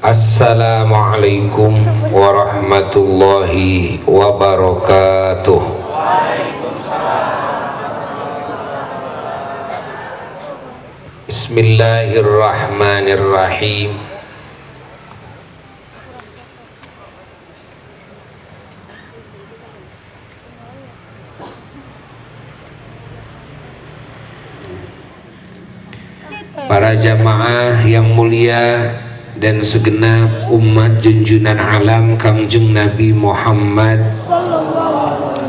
Assalamualaikum warahmatullahi wabarakatuh. Bismillahirrahmanirrahim. Para jamaah yang mulia dan segenap umat junjunan alam Kangjeng Nabi Muhammad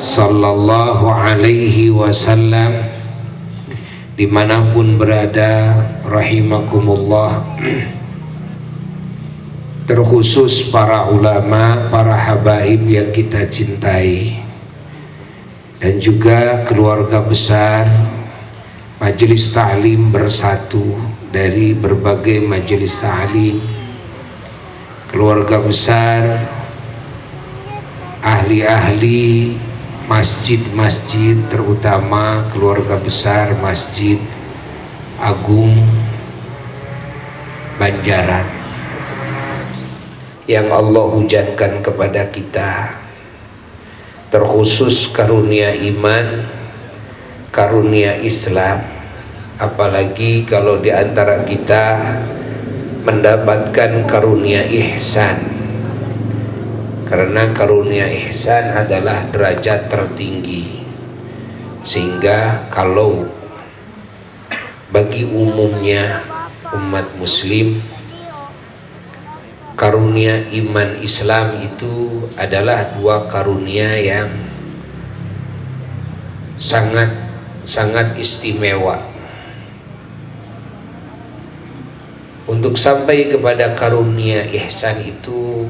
sallallahu alaihi wasallam dimanapun berada, rahimakumullah. Terkhusus para ulama, para habaib yang kita cintai, dan juga keluarga besar Majelis Ta'lim Bersatu dari berbagai majelis ta'lim, keluarga besar, ahli-ahli masjid-masjid, terutama keluarga besar Masjid Agung Banjaran yang Allah hujankan kepada kita, terkhusus karunia iman, karunia Islam, apalagi kalau di antara kita mendapatkan karunia ihsan, karena karunia ihsan adalah derajat tertinggi, sehingga kalau bagi umumnya umat muslim karunia iman Islam itu adalah dua karunia yang sangat istimewa. Untuk sampai kepada karunia ihsan itu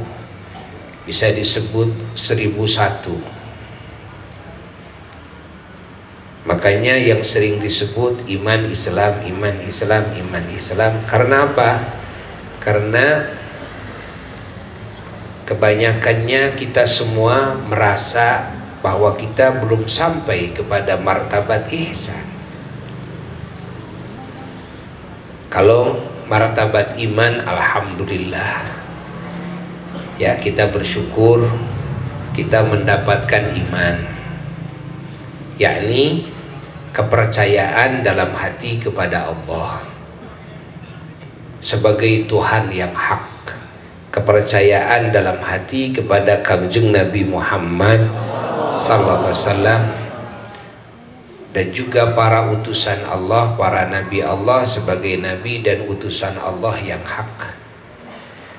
bisa disebut 1001. Makanya yang sering disebut iman Islam, iman Islam, iman Islam. Karena apa? Karena kebanyakannya kita semua merasa bahwa kita belum sampai kepada martabat ihsan. Kalau martabat iman, alhamdulillah, ya, kita bersyukur kita mendapatkan iman, yakni kepercayaan dalam hati kepada Allah sebagai Tuhan yang hak, kepercayaan dalam hati kepada Kangjeng Nabi Muhammad sallallahu alaihi wasallam, dan juga para utusan Allah, para nabi Allah sebagai nabi dan utusan Allah yang hak,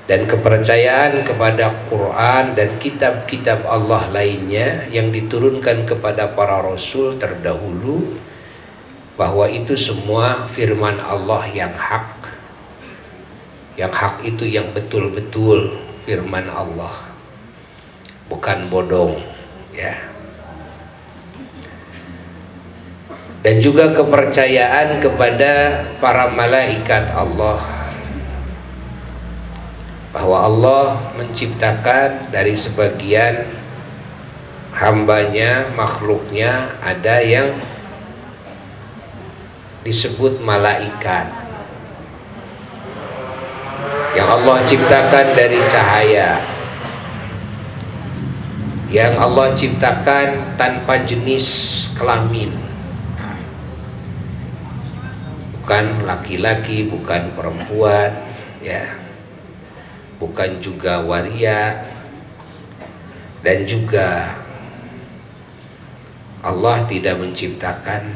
dan kepercayaan kepada Quran dan kitab-kitab Allah lainnya yang diturunkan kepada para rasul terdahulu, bahwa itu semua firman Allah yang hak. Yang hak itu yang betul-betul firman Allah, bukan bodong, ya. Dan juga kepercayaan kepada para malaikat Allah, bahwa Allah menciptakan dari sebagian hambanya, makhluknya, ada yang disebut malaikat, yang Allah ciptakan dari cahaya, yang Allah ciptakan tanpa jenis kelamin, bukan laki-laki, bukan perempuan, ya, bukan juga waria, dan juga Allah tidak menciptakan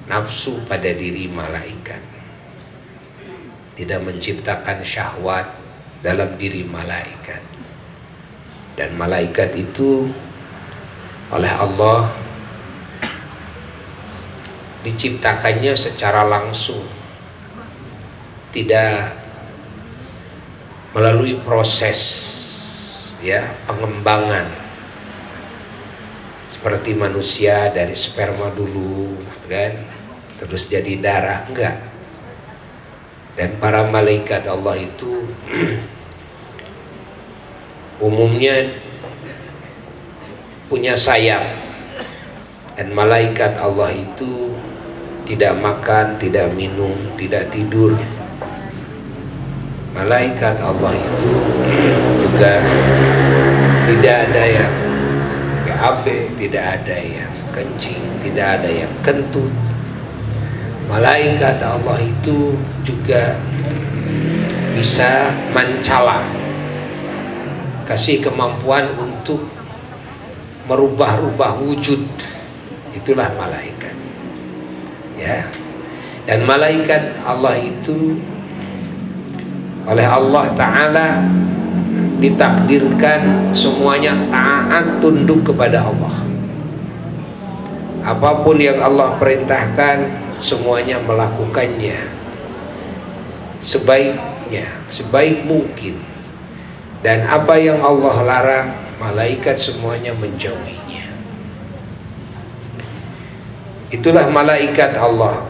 nafsu pada diri malaikat, tidak menciptakan syahwat dalam diri malaikat. Dan malaikat itu oleh Allah diciptakannya secara langsung, tidak melalui proses, ya, pengembangan seperti manusia dari sperma dulu, kan, terus jadi darah, enggak. Dan para malaikat Allah itu umumnya punya sayap, dan malaikat Allah itu tidak makan, tidak minum, tidak tidur. malaikat Allah itu juga tidak ada yang BAB, tidak ada yang kencing, tidak ada yang kentut. Malaikat Allah itu juga bisa mencala, kasih kemampuan untuk merubah-rubah wujud. Itulah malaikat, ya. Dan malaikat Allah itu oleh Allah Ta'ala ditakdirkan semuanya taat tunduk kepada Allah. Apapun yang Allah perintahkan, semuanya melakukannya sebaiknya, sebaik mungkin. Dan apa yang Allah larang, malaikat semuanya menjauhinya. Itulah malaikat Allah.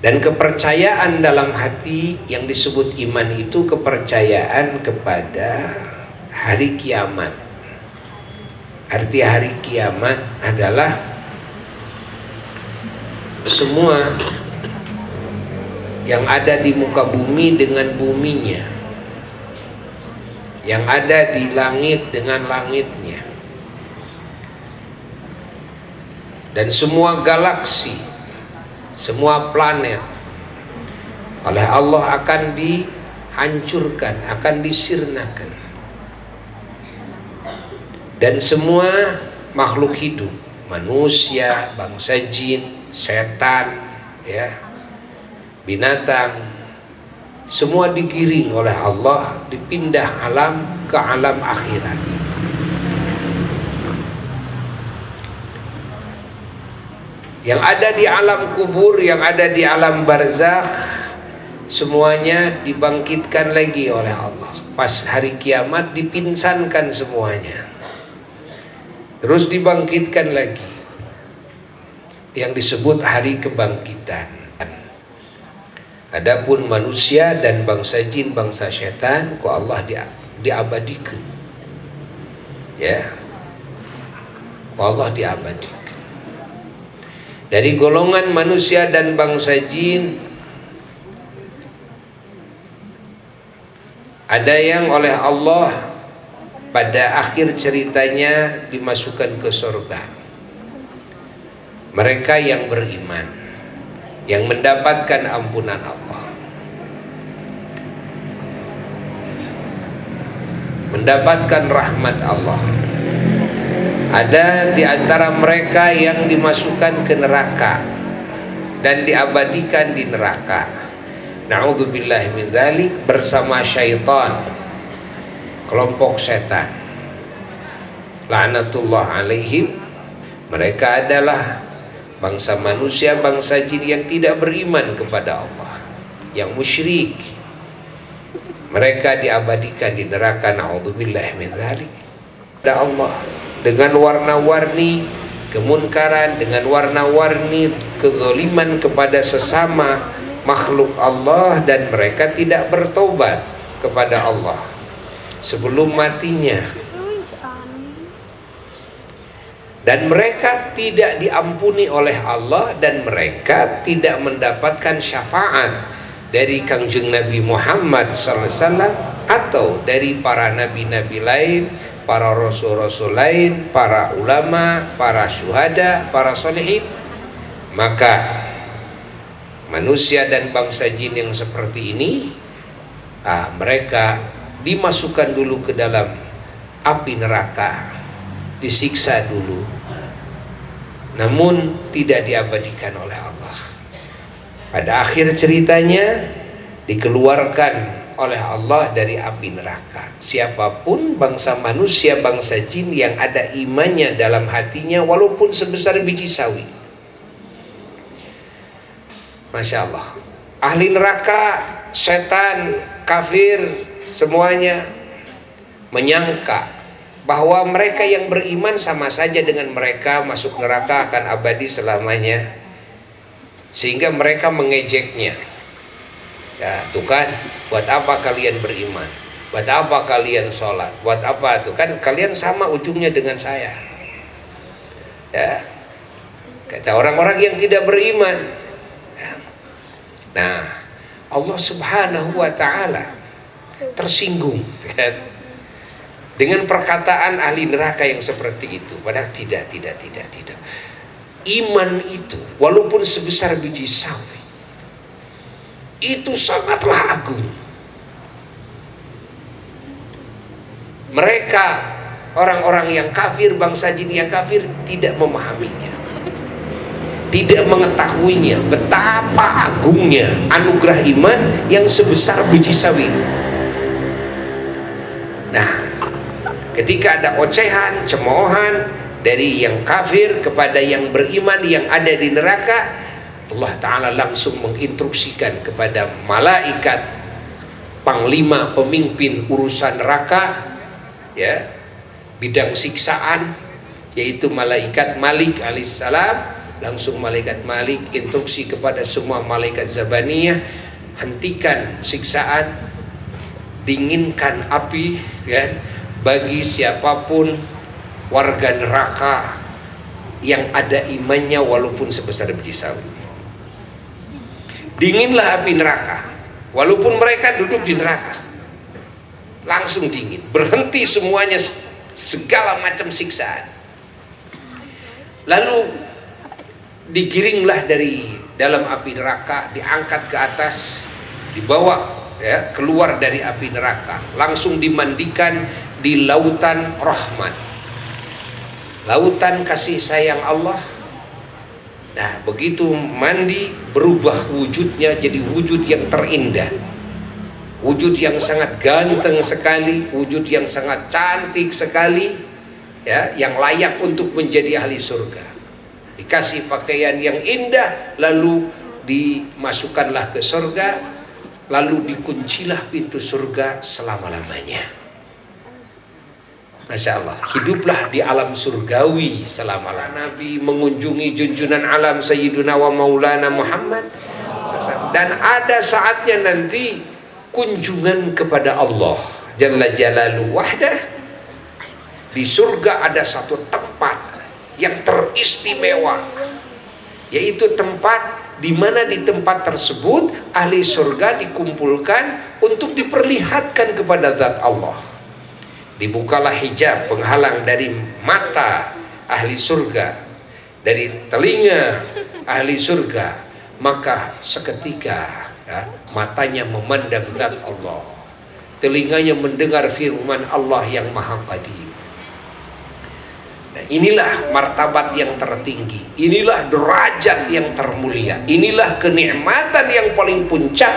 Dan kepercayaan dalam hati yang disebut iman itu kepercayaan kepada hari kiamat. Arti hari kiamat adalah semua yang ada di muka bumi dengan buminya, yang ada di langit dengan langitnya, dan semua galaksi, semua planet oleh Allah akan dihancurkan, akan disirnakan. Dan semua makhluk hidup, manusia, bangsa jin, setan, ya, binatang, semua digiring oleh Allah, dipindah alam ke alam akhirat. Yang ada di alam kubur, yang ada di alam barzakh, semuanya dibangkitkan lagi oleh Allah. Pas hari kiamat dipinsankan semuanya, terus dibangkitkan lagi, yang disebut hari kebangkitan. Adapun manusia dan bangsa jin, bangsa setan, kok Allah diabadikan, ya, kok Allah diabadikan. Dari golongan manusia dan bangsa jin, ada yang oleh Allah pada akhir ceritanya dimasukkan ke surga. Mereka yang beriman, yang mendapatkan ampunan Allah, mendapatkan rahmat Allah. Ada di antara mereka yang dimasukkan ke neraka dan diabadikan di neraka. Na'udzubillah min dzalik, bersama syaitan, kelompok setan. La'natullah alaihim. Mereka adalah bangsa manusia, bangsa jin yang tidak beriman kepada Allah, yang musyrik. Mereka diabadikan di neraka. Na'udzubillah min dzalik. Ada Allah dengan warna-warni kemunkaran, dengan warna-warni kezaliman kepada sesama makhluk Allah, dan mereka tidak bertobat kepada Allah sebelum matinya, dan mereka tidak diampuni oleh Allah, dan mereka tidak mendapatkan syafaat dari Kangjeng Nabi Muhammad SAW atau dari para nabi-nabi lain, para rasul-rasul lain, para ulama, para syuhada, para sholihin. Maka manusia dan bangsa jin yang seperti ini, mereka dimasukkan dulu ke dalam api neraka, disiksa dulu, namun tidak diabadikan oleh Allah. Pada akhir ceritanya dikeluarkan oleh Allah dari api neraka. Siapapun bangsa manusia, bangsa jin yang ada imannya dalam hatinya, walaupun sebesar biji sawi. Masya Allah. Ahli neraka, setan, kafir, semuanya menyangka bahwa mereka yang beriman sama saja dengan mereka masuk neraka akan abadi selamanya, sehingga mereka mengejeknya. Ya, tuh kan, buat apa kalian beriman? Buat apa kalian sholat? Buat apa tuh? Kan kalian sama ujungnya dengan saya. Ya, kata orang-orang yang tidak beriman. Ya. Nah, Allah Subhanahu wa Ta'ala tersinggung kan, dengan perkataan ahli neraka yang seperti itu. Padahal tidak. Iman itu walaupun sebesar biji sawi itu sangatlah agung. Mereka orang-orang yang kafir, bangsa jin yang kafir tidak memahaminya, tidak mengetahuinya betapa agungnya anugerah iman yang sebesar biji sawi itu. Nah, ketika ada ocehan, cemoohan dari yang kafir kepada yang beriman yang ada di neraka, Allah Ta'ala langsung menginstruksikan kepada malaikat panglima pemimpin urusan neraka, ya, bidang siksaan, yaitu malaikat Malik alaihissalam. Langsung malaikat Malik instruksi kepada semua malaikat Zabaniyah, hentikan siksaan, dinginkan api, kan, bagi siapapun warga neraka yang ada imannya walaupun sebesar biji sawi. Dinginlah api neraka walaupun mereka duduk di neraka, langsung dingin, berhenti semuanya, segala macam siksaan. Lalu digiringlah dari dalam api neraka, diangkat ke atas, dibawa, ya, keluar dari api neraka, langsung dimandikan di lautan rahmat, lautan kasih sayang Allah. Nah, begitu mandi berubah wujudnya jadi wujud yang terindah, wujud yang sangat ganteng sekali, wujud yang sangat cantik sekali, ya, yang layak untuk menjadi ahli surga. Dikasih pakaian yang indah, lalu dimasukkanlah ke surga, lalu dikuncilah pintu surga selama-lamanya. Masya Allah, hiduplah di alam surgawi selama-lamanya. Nabi mengunjungi junjunan alam Sayyiduna wa Maulana Muhammad, dan ada saatnya nanti kunjungan kepada Allah Jalla Jalaluhu wahdah. Di surga ada satu tempat yang teristimewa, yaitu tempat di mana di tempat tersebut ahli surga dikumpulkan untuk diperlihatkan kepada zat Allah. Dibukalah hijab penghalang dari mata ahli surga, dari telinga ahli surga, maka seketika, ya, matanya memandang zat Allah, telinganya mendengar firman Allah yang Maha Qadim. Nah, inilah martabat yang tertinggi, inilah derajat yang termulia, inilah kenikmatan yang paling puncak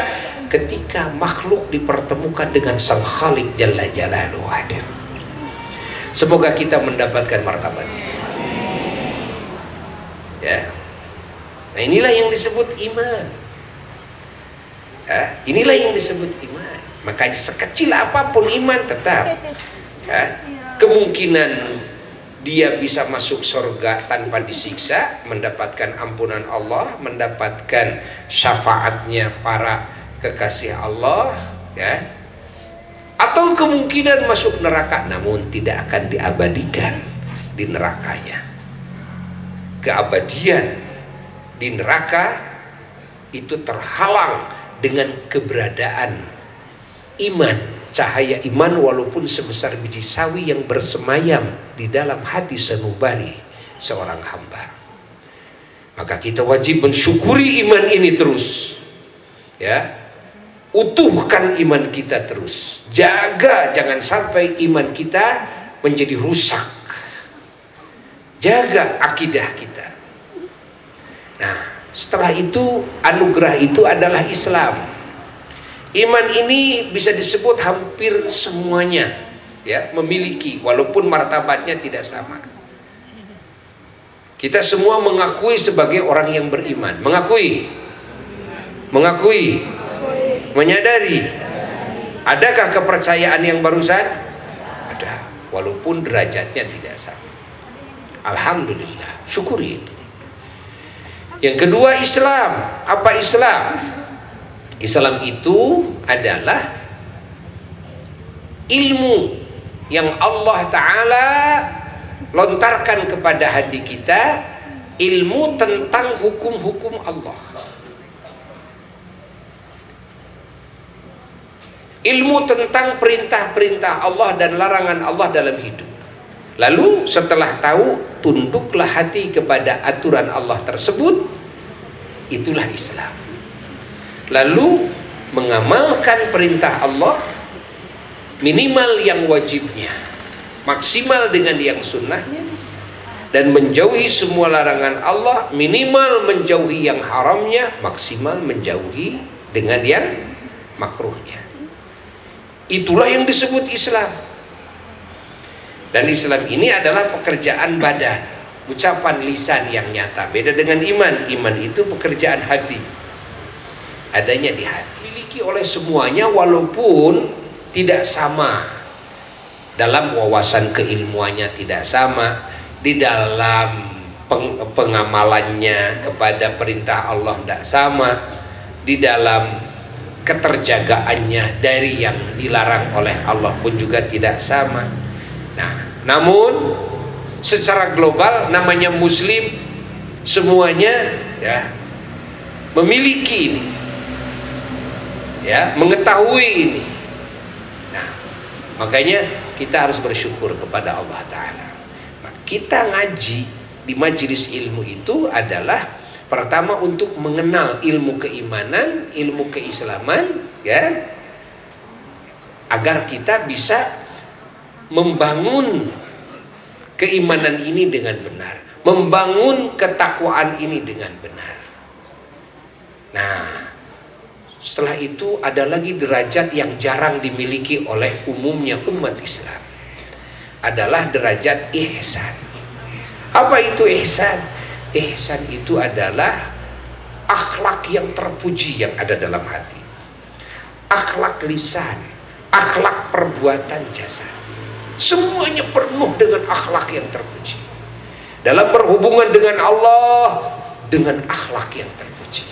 ketika makhluk dipertemukan dengan Sang Khalik Jalla Jalaluhu. Semoga kita mendapatkan martabat itu, ya. Nah, inilah yang disebut iman, ya, inilah yang disebut iman. Makanya sekecil apapun iman tetap, ya, kemungkinan dia bisa masuk surga tanpa disiksa, mendapatkan ampunan Allah, mendapatkan syafaatnya para kekasih Allah, ya. Atau kemungkinan masuk neraka namun tidak akan diabadikan di nerakanya. Keabadian di neraka itu terhalang dengan keberadaan iman, cahaya iman walaupun sebesar biji sawi yang bersemayam di dalam hati sanubari seorang hamba. Maka kita wajib mensyukuri iman ini terus, ya. Utuhkan iman kita terus, jaga jangan sampai iman kita menjadi rusak, jaga akidah kita. Nah, setelah itu anugerah itu adalah Islam. Iman ini bisa disebut hampir semuanya, ya, memiliki, walaupun martabatnya tidak sama. Kita semua mengakui sebagai orang yang beriman, mengakui, menyadari. Adakah kepercayaan yang barusan? Ada, walaupun derajatnya tidak sama. Alhamdulillah, syukuri itu. Yang kedua, Islam. Apa Islam? Islam itu adalah ilmu yang Allah Ta'ala lontarkan kepada hati kita, ilmu tentang hukum-hukum Allah. ilmu tentang perintah-perintah Allah dan larangan Allah dalam hidup. Lalu setelah tahu, tunduklah hati kepada aturan Allah tersebut. Itulah Islam. Lalu mengamalkan perintah Allah, minimal yang wajibnya, maksimal dengan yang sunnahnya, dan menjauhi semua larangan Allah, minimal menjauhi yang haramnya, maksimal menjauhi dengan yang makruhnya. Itulah yang disebut Islam. Dan Islam ini adalah pekerjaan badan, ucapan lisan yang nyata. Beda dengan iman. Iman itu pekerjaan hati, adanya di hati. Dimiliki oleh semuanya walaupun tidak sama. Dalam wawasan keilmuannya tidak sama, di dalam pengamalannya kepada perintah Allah tidak sama, di dalam keterjagaannya dari yang dilarang oleh Allah pun juga tidak sama. Nah, namun secara global namanya Muslim, semuanya ya memiliki ini, ya mengetahui ini. Nah, makanya kita harus bersyukur kepada Allah Ta'ala. Nah, kita ngaji di majelis ilmu itu adalah pertama untuk mengenal ilmu keimanan, ilmu keislaman, ya, agar kita bisa membangun keimanan ini dengan benar, membangun ketakwaan ini dengan benar. Nah, setelah itu ada lagi derajat yang jarang dimiliki oleh umumnya umat Islam, adalah derajat ihsan. Apa itu ihsan? Ihsan itu adalah akhlak yang terpuji yang ada dalam hati, akhlak lisan, akhlak perbuatan jasad. Semuanya penuh dengan akhlak yang terpuji. Dalam berhubungan dengan Allah, dengan akhlak yang terpuji.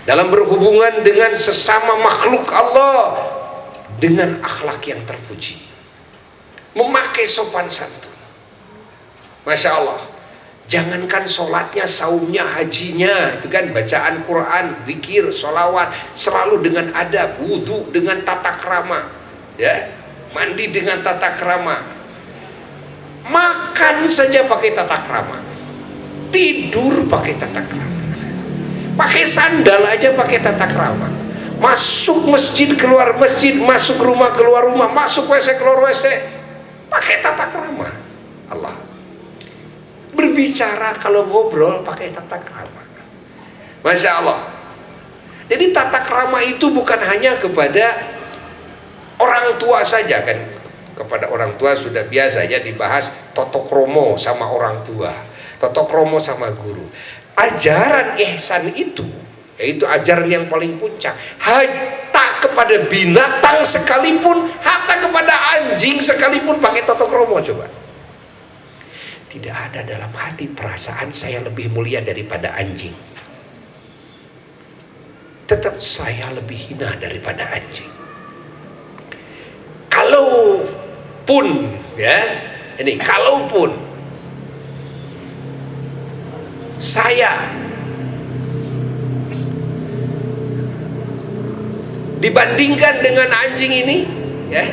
Dalam berhubungan dengan sesama makhluk Allah, dengan akhlak yang terpuji. Memakai sopan santun. Masya Allah. Jangankan sholatnya, saumnya, hajinya, itu kan bacaan Quran, zikir, sholawat, selalu dengan adab, wudhu dengan tata krama, ya, mandi dengan tata krama, makan saja pakai tata krama, tidur pakai tata krama, pakai sandal aja pakai tata krama, masuk masjid keluar masjid, masuk rumah keluar rumah, masuk WC keluar WC, pakai tata krama. Allah. Berbicara kalau ngobrol pakai tata krama. Masya Allah. Jadi tata krama itu bukan hanya kepada orang tua saja kan. Kepada orang tua sudah biasa ya dibahas toto kromo sama orang tua, toto kromo sama guru. Ajaran ihsan itu, yaitu ajaran yang paling puncak, hatta kepada binatang sekalipun, hatta kepada anjing sekalipun pakai toto kromo. Coba. Tidak ada dalam hati perasaan saya lebih mulia daripada anjing. Tetap saya lebih hina daripada anjing. Kalaupun ya, ini kalaupun saya dibandingkan dengan anjing ini, ya,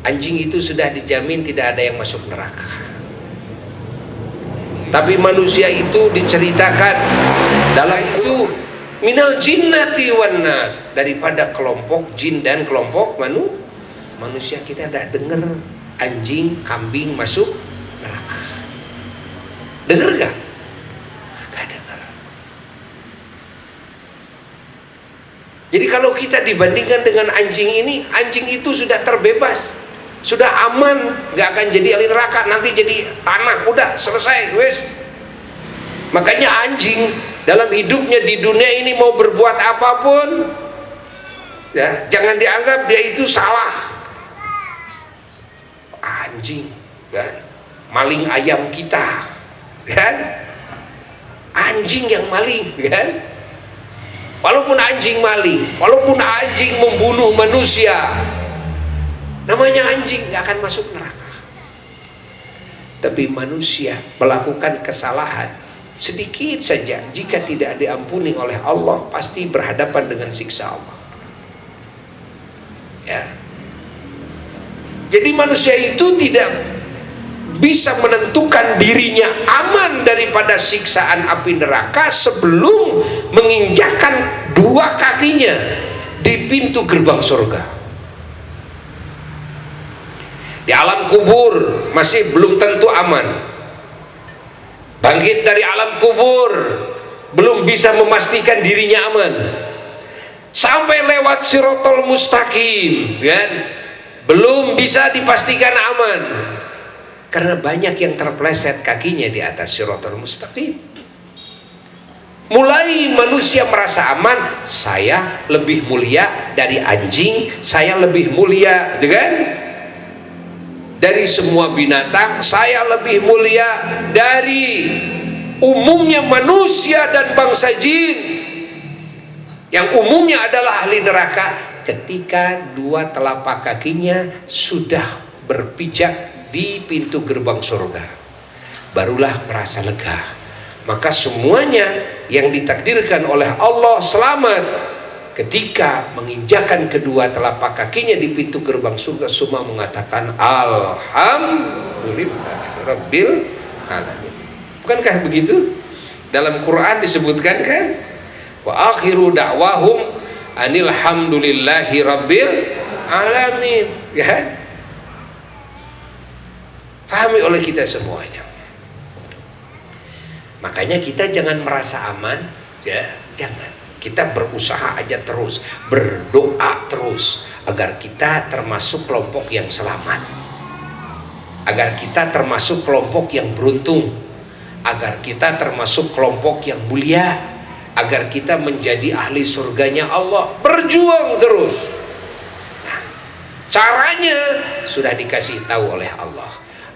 anjing itu sudah dijamin tidak ada yang masuk neraka. Tapi manusia itu diceritakan dalam itu minal jinnati wan nas, daripada kelompok jin dan kelompok manusia. Kita tidak dengar anjing, kambing masuk neraka. Dengar gak? Gak dengar. Jadi kalau kita dibandingkan dengan anjing ini, anjing itu sudah terbebas, sudah aman, gak akan jadi ahli neraka, nanti jadi tanah, udah selesai, wes. Makanya anjing dalam hidupnya di dunia ini mau berbuat apapun, ya, jangan dianggap dia itu salah. Anjing, kan, maling ayam kita, kan, anjing yang maling, kan. Walaupun anjing maling, walaupun anjing membunuh manusia, namanya anjing, gak akan masuk neraka. Tapi manusia melakukan kesalahan, sedikit saja, jika tidak diampuni oleh Allah, pasti berhadapan dengan siksa Allah. Ya. Jadi manusia itu tidak bisa menentukan dirinya aman daripada siksaan api neraka sebelum menginjakkan dua kakinya di pintu gerbang surga. Di alam kubur masih belum tentu aman. Bangkit dari alam kubur belum bisa memastikan dirinya aman. Sampai lewat Shirathul Mustaqim, kan? Belum bisa dipastikan aman. Karena banyak yang terpleset kakinya di atas Shirathul Mustaqim. Mulai manusia merasa aman, saya lebih mulia dari anjing, saya lebih mulia, kan? Dari semua binatang, saya lebih mulia dari umumnya manusia dan bangsa jin, yang umumnya adalah ahli neraka. Ketika dua telapak kakinya sudah berpijak di pintu gerbang surga, barulah merasa lega. Maka semuanya yang ditakdirkan oleh Allah selamat, ketika menginjakan kedua telapak kakinya di pintu gerbang surga, semua mengatakan Alhamdulillah Rabbil Alamin. Bukankah begitu? Dalam Quran disebutkan, kan? Wa akhiru da'wahum anil hamdulillahi Rabbil Alamin. Ya? Pahami oleh kita semuanya. Makanya kita jangan merasa aman, ya, jangan. Kita berusaha aja terus, berdoa terus agar kita termasuk kelompok yang selamat, agar kita termasuk kelompok yang beruntung, agar kita termasuk kelompok yang mulia, agar kita menjadi ahli surganya Allah. Berjuang terus. Nah, caranya sudah dikasih tahu oleh Allah.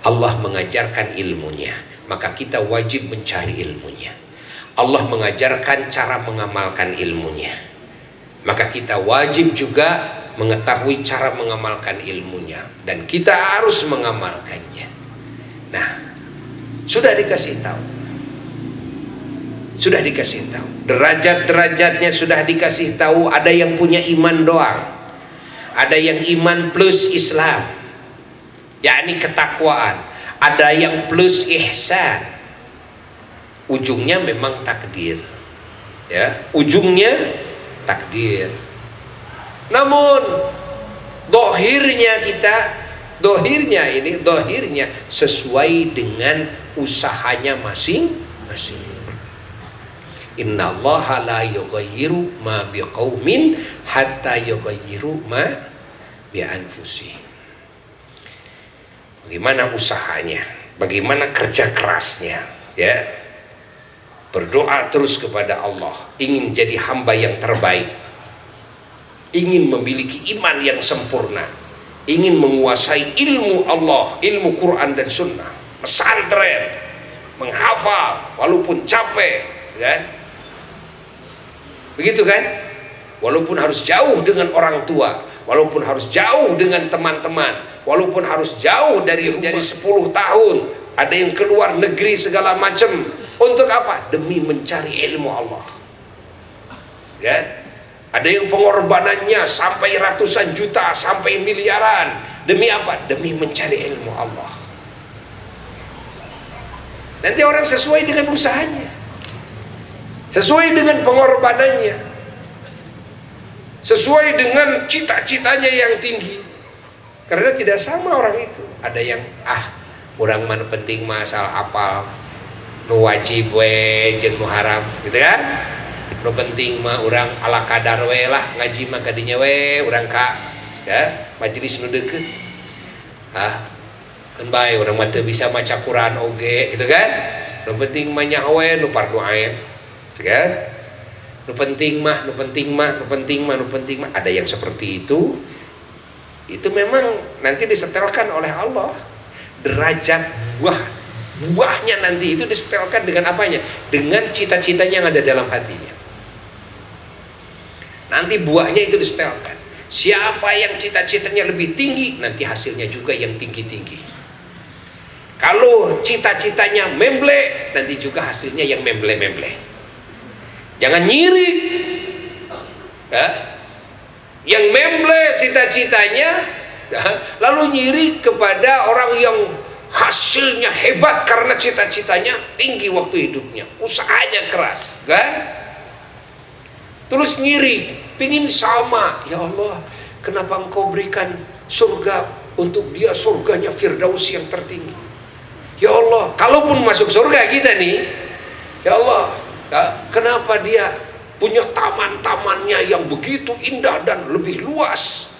Allah mengajarkan ilmunya, maka kita wajib mencari ilmunya. Allah mengajarkan cara mengamalkan ilmunya, maka kita wajib juga mengetahui cara mengamalkan ilmunya, dan kita harus mengamalkannya. Nah, sudah dikasih tahu, sudah dikasih tahu derajat-derajatnya, sudah dikasih tahu. Ada yang punya iman doang, ada yang iman plus Islam, yakni ketakwaan, ada yang plus ihsan. Ujungnya memang takdir, ya, ujungnya takdir. Namun dohirnya sesuai dengan usahanya masing-masing. Innallaha la yughayyiru ma biqaumin hatta yughayyiru ma bi anfusihim. Bagaimana usahanya, bagaimana kerja kerasnya, ya. Berdoa terus kepada Allah, ingin jadi hamba yang terbaik, ingin memiliki iman yang sempurna, ingin menguasai ilmu Allah, ilmu Quran dan Sunnah, pesantren, menghafal walaupun capek, kan? Begitu kan? Walaupun harus jauh dengan orang tua, walaupun harus jauh dengan teman-teman, walaupun harus jauh dari 10 tahun, ada yang keluar negeri segala macam. Untuk apa? Demi mencari ilmu Allah. Ya? Ada yang pengorbanannya sampai ratusan juta, sampai miliaran. Demi apa? Demi mencari ilmu Allah. Nanti orang sesuai dengan usahanya, sesuai dengan pengorbanannya, sesuai dengan cita-citanya yang tinggi. Karena tidak sama orang itu. Ada yang kurang mana penting masalah apal, nu wajib we jeung nu haram, gitu kan? Nu penting mah urang ala kadar we lah, ngaji mah kadinya we urang ka, ya, majelis nu deukeut. Keun bae urang mah teu bisa maca Quran oge, gitu kan? Nu penting mah nya we nu fardu ain, gitu kan? Nu penting mah ada yang seperti itu. Itu memang nanti disetelkan oleh Allah. Derajat buahnya nanti itu disetelkan dengan apanya? Dengan cita-citanya yang ada dalam hatinya. Nanti buahnya itu disetelkan. Siapa yang cita-citanya lebih tinggi, nanti hasilnya juga yang tinggi-tinggi. Kalau cita-citanya memble, nanti juga hasilnya yang memble-memble. Jangan nyiri, ya. Yang memble cita-citanya, ya, lalu nyiri kepada orang yang hasilnya hebat karena cita-citanya tinggi waktu hidupnya, usahanya keras, kan? Terus nyiri, pingin sama. Ya Allah, kenapa engkau berikan surga untuk dia, surganya Firdaus yang tertinggi? Ya Allah, kalaupun masuk surga kita nih, ya Allah, kenapa dia punya taman-tamannya yang begitu indah dan lebih luas?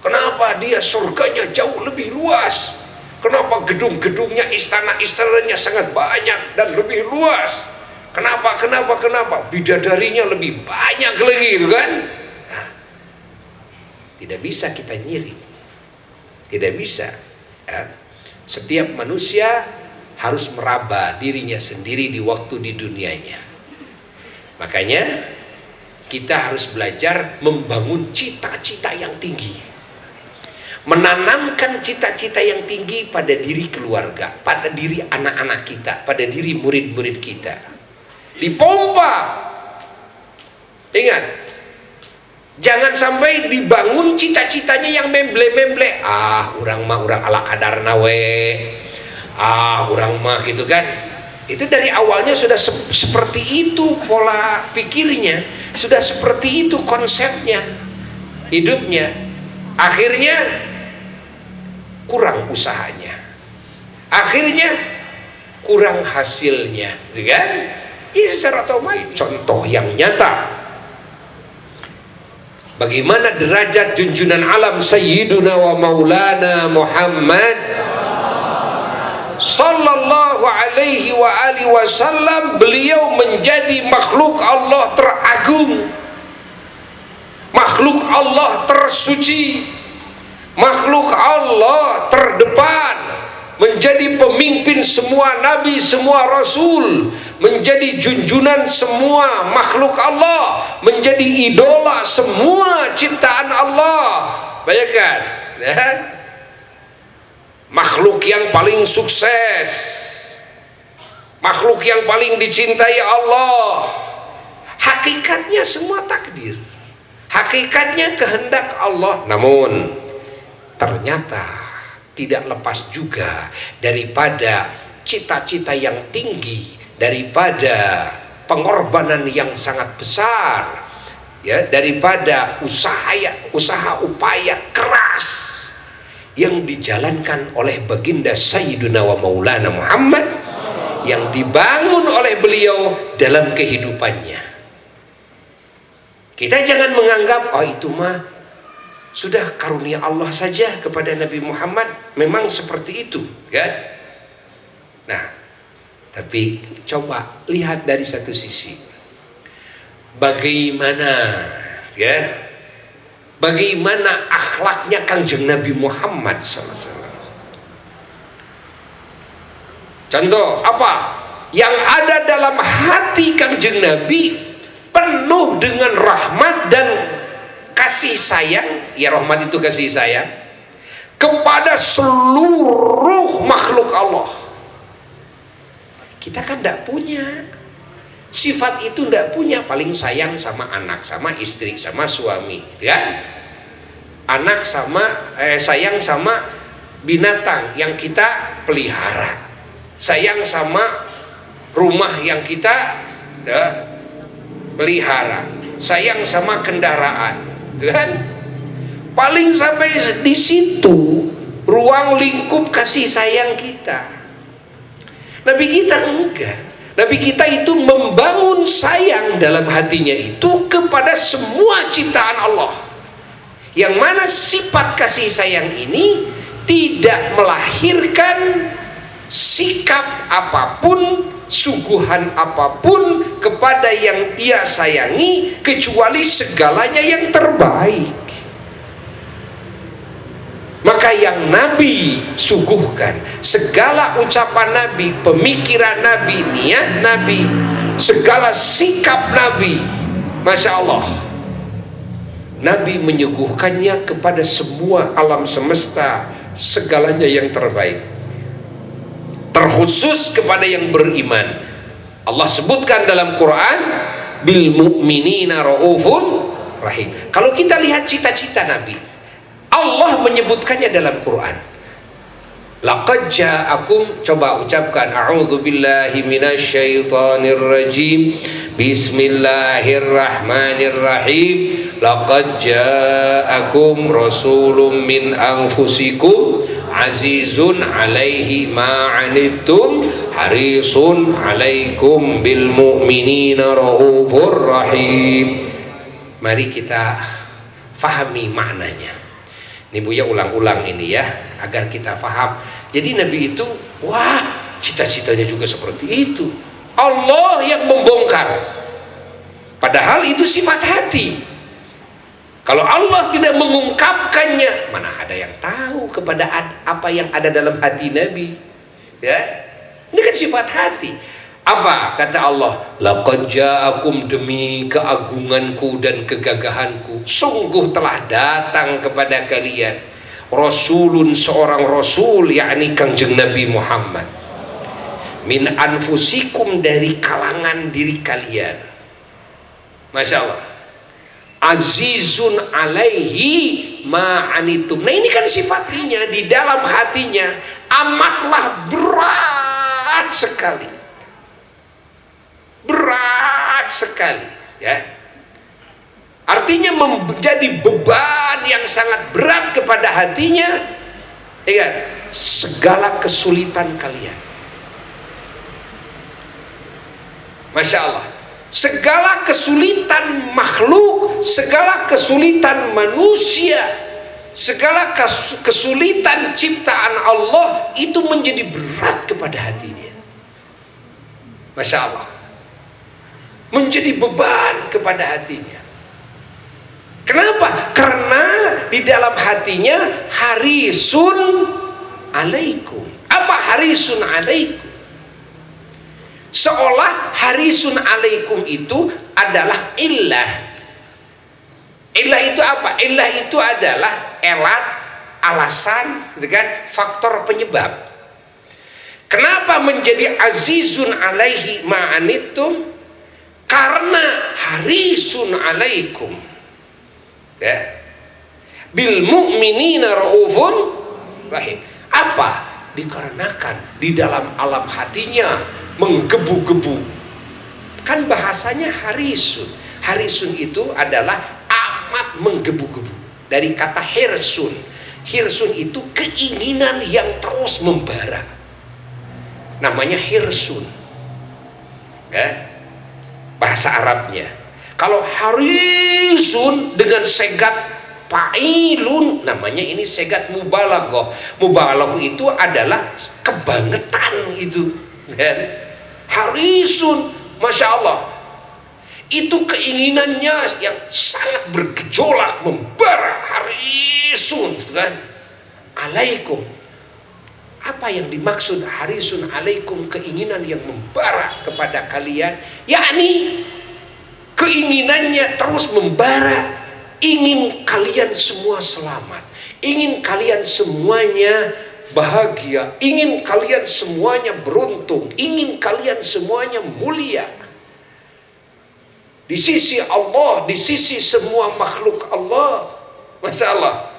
Kenapa dia surganya jauh lebih luas? Kenapa gedung-gedungnya, istana-istananya sangat banyak dan lebih luas? Kenapa? Bidadarinya lebih banyak lagi, gitu kan? Nah, tidak bisa kita nyiri, tidak bisa. Ya. Setiap manusia harus meraba dirinya sendiri di waktu di dunianya. Makanya kita harus belajar membangun cita-cita yang tinggi, menanamkan cita-cita yang tinggi pada diri keluarga, pada diri anak-anak kita, pada diri murid-murid kita. Dipompa. Ingat, jangan sampai dibangun cita-citanya yang memble-memble. Urang mah urang ala kadarna we. Urang mah gitu kan. Itu dari awalnya sudah seperti itu pola pikirnya, sudah seperti itu konsepnya, hidupnya. Akhirnya kurang usahanya, akhirnya kurang hasilnya, gitu kan? Ini secara otomatis. Contoh yang nyata, bagaimana derajat junjunan alam Sayyiduna wa Maulana Muhammad Sallallahu alaihi wa alihi wasallam. Beliau menjadi makhluk Allah teragung, makhluk Allah tersuci, makhluk Allah terdepan, menjadi pemimpin semua nabi, semua rasul, menjadi junjunan semua makhluk Allah, menjadi idola semua ciptaan Allah. Bayangkan, ya? Makhluk yang paling sukses, makhluk yang paling dicintai Allah. Hakikatnya semua takdir, hakikatnya kehendak Allah. Namun ternyata tidak lepas juga daripada cita-cita yang tinggi, daripada pengorbanan yang sangat besar, ya, daripada usaha upaya keras yang dijalankan oleh baginda Sayyiduna wa Maulana Muhammad, yang dibangun oleh beliau dalam kehidupannya. Kita jangan menganggap itu mah sudah karunia Allah saja kepada Nabi Muhammad, memang seperti itu, ya. Nah, tapi coba lihat dari satu sisi, bagaimana, ya, bagaimana akhlaknya Kangjeng Nabi Muhammad SAW. Contoh apa yang ada dalam hati Kangjeng Nabi, penuh dengan rahmat dan kasih sayang. Ya, rahmat itu kasih sayang kepada seluruh makhluk Allah. Kita kan tidak punya sifat itu, tidak punya. Paling sayang sama anak, sama istri, sama suami, kan? Anak sama sayang sama binatang yang kita pelihara, sayang sama rumah yang kita pelihara, sayang sama kendaraan, kan? Paling sampai di situ ruang lingkup kasih sayang kita. Nabi kita enggak. Nabi kita itu membangun sayang dalam hatinya itu kepada semua ciptaan Allah, yang mana sifat kasih sayang ini tidak melahirkan sikap apapun, suguhan apapun kepada yang ia sayangi, kecuali segalanya yang terbaik. Maka yang Nabi suguhkan, segala ucapan Nabi, pemikiran Nabi, niat Nabi, segala sikap Nabi, Masya Allah, Nabi menyuguhkannya kepada semua alam semesta, segalanya yang terbaik. terkhusus kepada yang beriman. Allah sebutkan dalam Quran, bil mu'minina raufun rahim. Kalau kita lihat cita-cita Nabi, Allah menyebutkannya dalam Quran. Laqad ja'akum, coba ucapkan a'udzu billahi minasyaitonir rajim. Bismillahirrahmanirrahim. Laqad ja'akum rasulun min anfusikum azizun 'alaihi ma 'anittum harisun 'alaikum bil mu'minina raufur rahim. Mari kita fahami maknanya. Ini Buya ulang-ulang ini ya, agar kita faham. Jadi Nabi itu, wah, cita-citanya juga seperti itu. Allah yang membongkar. Padahal itu sifat hati. Kalau Allah tidak mengungkapkannya, mana ada yang tahu kepada apa yang ada dalam hati Nabi? Ya, ini kan sifat hati. Apa kata Allah? Laqad ja'akum, demi keagunganku dan kegagahanku, sungguh telah datang kepada kalian rasulun, seorang rasul, yakni Kangjeng Nabi Muhammad, min anfusikum, dari kalangan diri kalian. Masya Allah. Azizun alaihi ma'anitum. Nah ini kan sifatnya, di dalam hatinya amatlah berat sekali. Berat sekali ya. Artinya menjadi beban yang sangat berat kepada hatinya. Ingat, segala kesulitan kalian. Masya Allah. Segala kesulitan makhluk, segala kesulitan manusia, segala kesulitan ciptaan Allah itu menjadi berat kepada hatinya. Masya Allah. Menjadi beban kepada hatinya. Kenapa? Karena di dalam hatinya harisun alaikum. Apa harisun alaikum? Seolah harisun alaikum itu adalah illah. Illah itu apa? Illah itu adalah elat, alasan, kan? Faktor penyebab. Kenapa menjadi azizun alaihi ma'anittum? Karena harisun alaikum ya, bil mu'minina raufun rahim. Apa? Dikarenakan di dalam alam hatinya menggebu-gebu. Kan bahasanya harisun. Harisun itu adalah amat menggebu-gebu. Dari kata hirsun. Hirsun itu keinginan yang terus membara. Namanya hirsun ya, bahasa Arabnya. Kalau harisun dengan segat fa'ilun, namanya ini segat mubalaghah. Mubalaghah itu adalah kebangetan itu. Harisun, Masya Allah. Itu keinginannya yang sangat bergejolak, membara, harisun, kan? Alaikum. Apa yang dimaksud harisun alaikum? Keinginan yang membara kepada kalian, yakni keinginannya terus membara, ingin kalian semua selamat, ingin kalian semuanya bahagia, ingin kalian semuanya beruntung, ingin kalian semuanya mulia di sisi Allah, di sisi semua makhluk Allah. Masya Allah.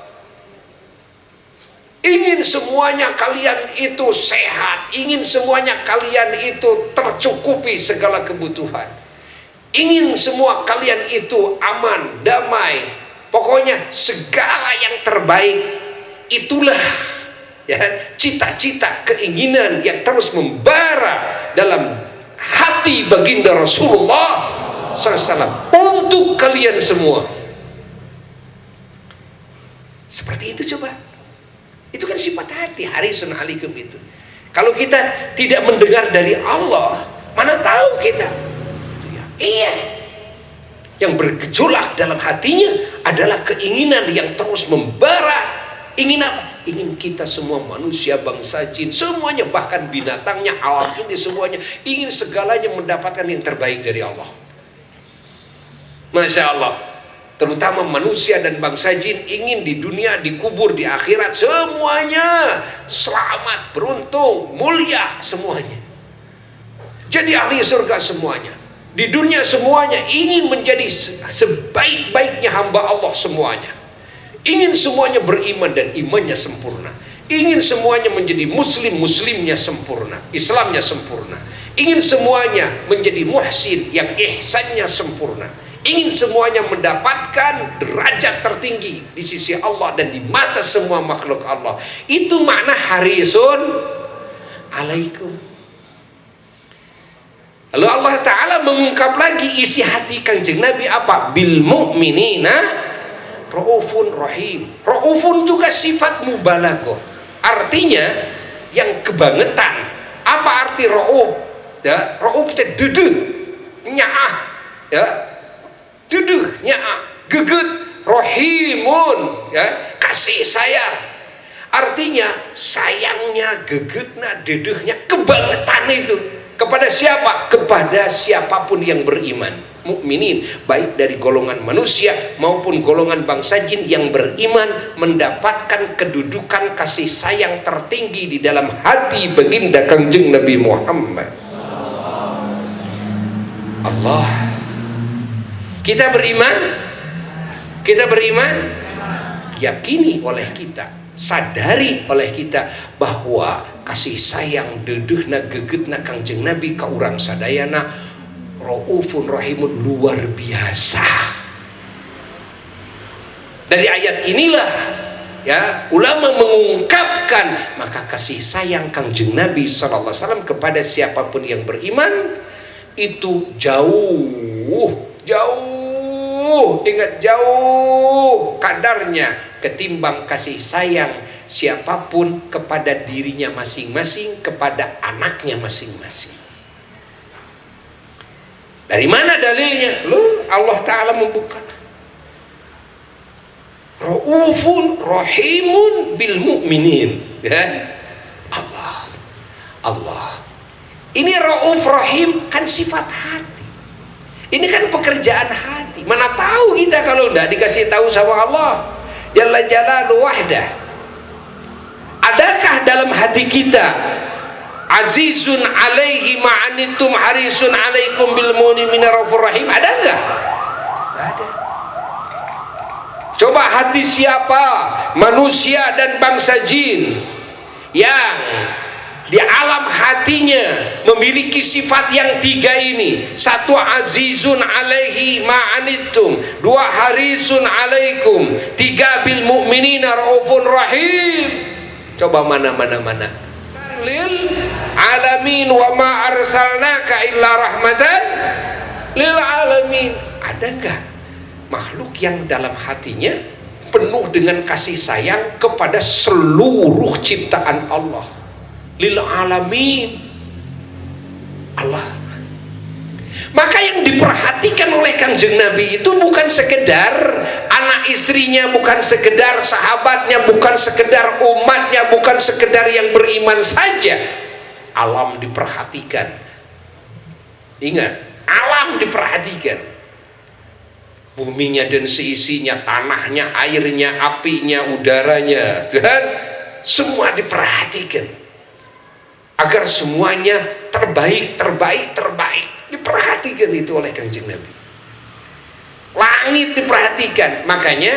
Ingin semuanya kalian itu sehat, ingin semuanya kalian itu tercukupi segala kebutuhan, ingin semua kalian itu aman, damai, pokoknya segala yang terbaik. Itulah ya, cita-cita, keinginan yang terus membara dalam hati baginda Rasulullah SAW untuk kalian semua. Seperti itu coba. Itu kan sifat hati, harisun alaikum itu. Kalau kita tidak mendengar dari Allah, mana tahu kita? Iya. Yang bergejolak dalam hatinya adalah keinginan yang terus membara. Ingin apa? Ingin kita semua manusia, bangsa jin, semuanya, bahkan binatangnya, alam ini semuanya, ingin segalanya mendapatkan yang terbaik dari Allah. Masya Allah. terutama manusia dan bangsa jin, ingin di dunia, dikubur, di akhirat semuanya selamat, beruntung, mulia semuanya, jadi ahli surga semuanya. Di dunia semuanya ingin menjadi sebaik-baiknya hamba Allah semuanya, ingin semuanya beriman dan imannya sempurna, ingin semuanya menjadi muslim, muslimnya sempurna, Islamnya sempurna, ingin semuanya menjadi muhsin yang ihsannya sempurna, ingin semuanya mendapatkan derajat tertinggi di sisi Allah dan di mata semua makhluk Allah. Itu makna harisun alaikum. Lalu Allah Ta'ala mengungkap lagi isi hati Kanjeng Nabi apa? Bil mu'minina ra'ufun rahim. Ra'ufun juga sifat mubalaghah, artinya yang kebangetan. Apa arti ra'uf? Ya, ra'uf itu dedeh, nyaah, ya, dedehnya geget, rohimun, ya, kasih sayang, artinya sayangnya, gegetnya, dedehnya, kebangetan itu kepada siapa? Kepada siapapun yang beriman, mukminin, baik dari golongan manusia maupun golongan bangsa jin yang beriman, mendapatkan kedudukan kasih sayang tertinggi di dalam hati baginda Kanjeng Nabi Muhammad. Allah, kita beriman, yakini oleh kita, sadari oleh kita bahwa kasih sayang dedehna gegetna Kanjeng Nabi ka urang sadayana raufun rahimun, luar biasa. Dari ayat inilah ya ulama mengungkapkan maka kasih sayang Kanjeng Nabi sallallahu alaihi wasallam kepada siapapun yang beriman itu jauh, ingat, jauh kadarnya ketimbang kasih sayang siapapun kepada dirinya masing-masing, kepada anaknya masing-masing. Dari mana dalilnya? Allah Ta'ala membuka Ra'ufun rahimun bil mu'minin, ya? Allah ini Ra'uf Rahim kan sifat hati, ini kan pekerjaan hati. Mana tahu kita kalau tidak dikasih tahu sama Allah Jalla Jalaluhu wahdah. Adakah dalam hati kita azizun alaihi ma'anitum harisun alaikum bil mu'minina raufur rahim? Ada enggak? Enggak ada. Coba hati siapa, manusia dan bangsa jin, yang di alam hatinya memiliki sifat yang tiga ini: satu, azizun alaihi ma'anitum; dua, harisun alaikum; tiga, bil mu'minina raufun rahim. Coba mana lil alamin wa ma arsalnaka illa rahmatan lil alamin. Ada enggak makhluk yang dalam hatinya penuh dengan kasih sayang kepada seluruh ciptaan Allah? Lil alamin, Allah. Maka yang diperhatikan oleh Kanjeng Nabi itu bukan sekedar anak istrinya, bukan sekedar sahabatnya, bukan sekedar umatnya, bukan sekedar yang beriman saja. Alam diperhatikan. Ingat, alam diperhatikan. Buminya dan seisinya, tanahnya, airnya, apinya, udaranya, dan semua diperhatikan agar semuanya terbaik. Diperhatikan itu oleh Kanjeng Nabi. Langit diperhatikan. Makanya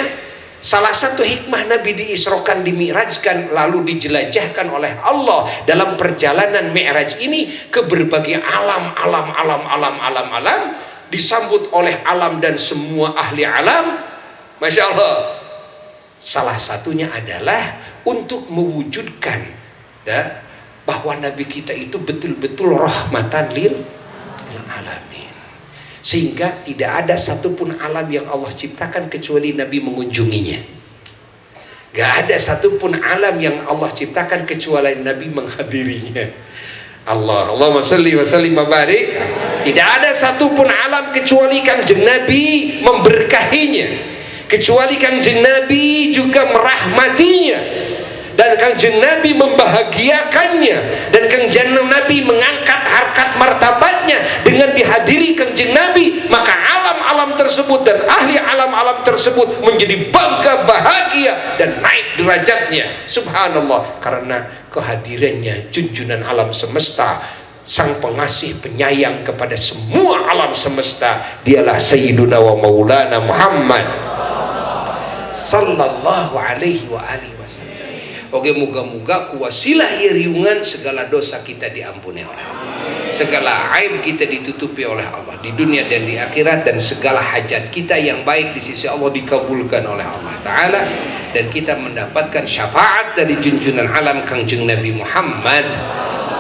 salah satu hikmah Nabi diisrokan, dimi'rajkan, lalu dijelajahkan oleh Allah dalam perjalanan mi'raj ini ke berbagai alam, disambut oleh alam dan semua ahli alam. Masya Allah. Salah satunya adalah untuk mewujudkan ya, bahwa Nabi kita itu betul-betul rahmatan lil alamin, sehingga tidak ada satupun alam yang Allah ciptakan kecuali Nabi mengunjunginya. Gak ada satupun alam yang Allah ciptakan kecuali Nabi menghadirinya. Allahumma salli wa sallim wa barik. Tidak ada satupun alam kecuali Kanjeng Nabi memberkahinya, kecuali Kanjeng Nabi juga merahmatinya, dan Kanjeng Nabi membahagiakannya, dan Kanjeng Nabi mengangkat harkat martabatnya dengan dihadiri Kanjeng Nabi. Maka alam alam-alam tersebut dan ahli alam-alam tersebut menjadi bangga, bahagia dan naik derajatnya, subhanallah, karena kehadirannya junjungan alam semesta, sang pengasih penyayang kepada semua alam semesta. Dialah Sayyiduna wa Maulana Muhammad sallallahu alaihi wa alihi wasallam. Oke, moga-moga kuwasilah riungan segala dosa kita diampuni oleh Allah, segala aib kita ditutupi oleh Allah di dunia dan di akhirat, dan segala hajat kita yang baik di sisi Allah dikabulkan oleh Allah Ta'ala, dan kita mendapatkan syafaat dari junjungan alam Kangjeng Nabi Muhammad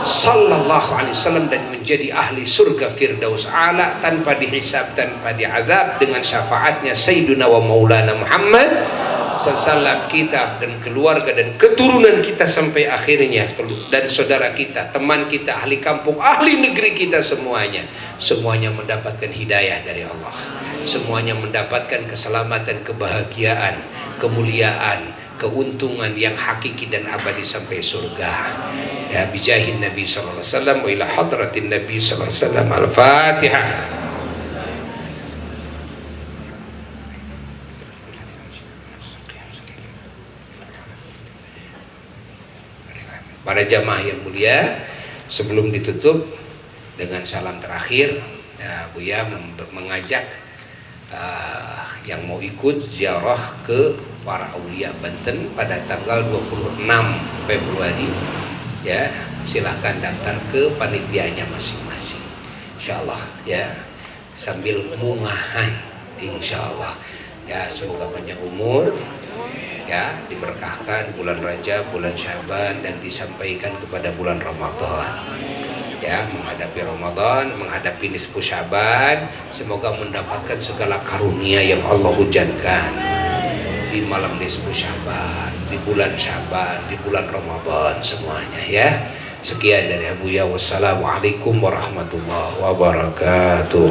sallallahu alaihi wasallam, dan menjadi ahli surga Firdaus A'la tanpa dihisab, tanpa diazab, dengan syafaatnya Sayyiduna wa Maulana Muhammad sallallahu, kita dan keluarga dan keturunan kita sampai akhirnya, dan saudara kita, teman kita, ahli kampung, ahli negeri kita, semuanya mendapatkan hidayah dari Allah, semuanya mendapatkan keselamatan, kebahagiaan, kemuliaan, keuntungan yang hakiki dan abadi sampai surga. Ya, bijahin Nabi sallallahu alaihi wasallam wa ila hadratin Nabi sallallahu alaihi wasallam. Al-Fatihah. Para jamaah yang mulia, sebelum ditutup dengan salam terakhir, ya, Buya mengajak yang mau ikut ziarah ke para aulia Banten pada tanggal 26 Februari, ya, silahkan daftar ke panitianya masing-masing, insyaallah, ya, sambil mungahan, insyaallah, ya, semoga panjang umur, ya, diberkahkan bulan Rajab, bulan Syaban, dan disampaikan kepada bulan Ramadan, ya, menghadapi Ramadan, menghadapi nisfu Syaban, semoga mendapatkan segala karunia yang Allah hujankan di malam nisfu Syaban, di bulan Syaban, di bulan Ramadan, semuanya, ya. Sekian dari Abuya, wassalamualaikum warahmatullahi wabarakatuh.